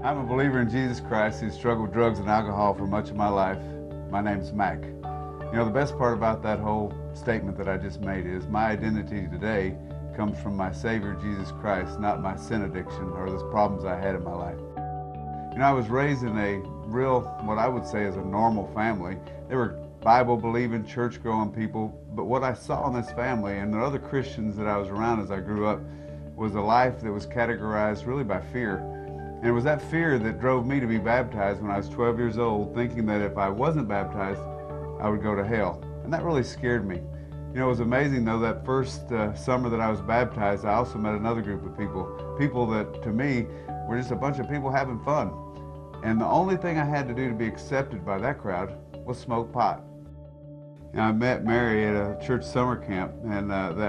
I'm a believer in Jesus Christ who struggled with drugs and alcohol for much of my life. My name's Mac. You know, the best part about that whole statement that I just made is my identity today comes from my Savior, Jesus Christ, not my sin addiction or the problems I had in my life. You know, I was raised in a real, what I would say is a normal family. They were Bible-believing, church-going people, but what I saw in this family and the other Christians that I was around as I grew up was a life that was categorized really by fear. And it was that fear that drove me to be baptized when I was 12 years old, thinking that if I wasn't baptized, I would go to hell. And that really scared me. You know, it was amazing though, that first summer that I was baptized, I also met another group of people that to me were just a bunch of people having fun. And the only thing I had to do to be accepted by that crowd was smoke pot. And I met Mary at a church summer camp, and I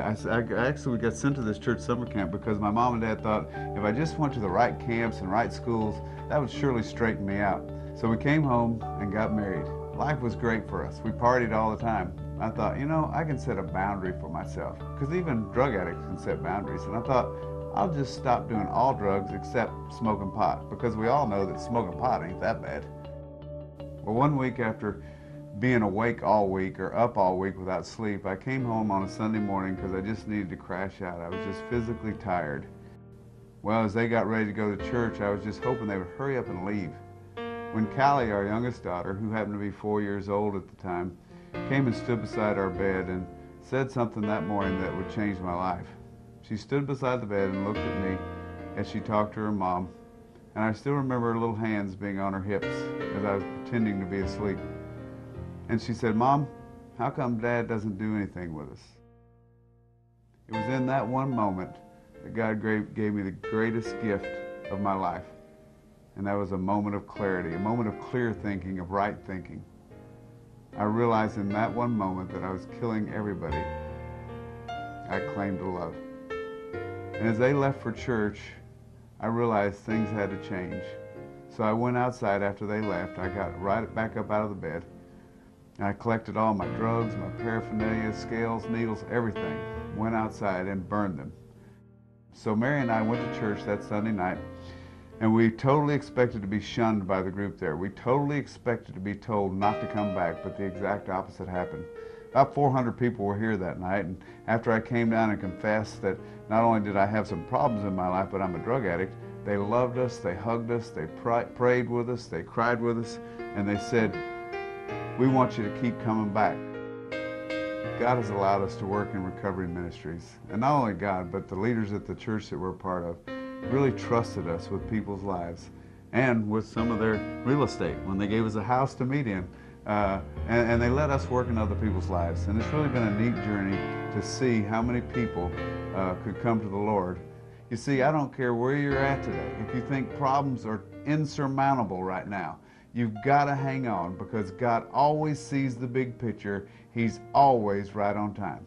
actually got sent to this church summer camp because my mom and dad thought if I just went to the right camps and right schools, that would surely straighten me out. So we came home and got married. Life was great for us. We partied all the time. I thought, you know, I can set a boundary for myself, because even drug addicts can set boundaries. And I thought, I'll just stop doing all drugs except smoking pot, because we all know that smoking pot ain't that bad. Well, one week after being awake all week or up all week without sleep, I came home on a Sunday morning because I just needed to crash out. I was just physically tired. Well, as they got ready to go to church, I was just hoping they would hurry up and leave. When Callie, our youngest daughter, who happened to be 4 years old at the time, came and stood beside our bed and said something that morning that would change my life. She stood beside the bed and looked at me as she talked to her mom, and I still remember her little hands being on her hips as I was pretending to be asleep. And she said, "Mom, how come Dad doesn't do anything with us?" It was in that one moment that God gave me the greatest gift of my life. And that was a moment of clarity, a moment of clear thinking, of right thinking. I realized in that one moment that I was killing everybody I claimed to love. And as they left for church, I realized things had to change. So I went outside after they left. I got right back up out of the bed. I collected all my drugs, my paraphernalia, scales, needles, everything. Went outside and burned them. So Mary and I went to church that Sunday night, and we totally expected to be shunned by the group there. We totally expected to be told not to come back, but the exact opposite happened. About 400 people were here that night, and after I came down and confessed that not only did I have some problems in my life, but I'm a drug addict, they loved us, they hugged us, they prayed with us, they cried with us, and they said, "We want you to keep coming back." God has allowed us to work in recovery ministries. And not only God, but the leaders at the church that we're a part of really trusted us with people's lives and with some of their real estate when they gave us a house to meet in. And they let us work in other people's lives. And it's really been a neat journey to see how many people could come to the Lord. You see, I don't care where you're at today. If you think problems are insurmountable right now, you've got to hang on, because God always sees the big picture. He's always right on time.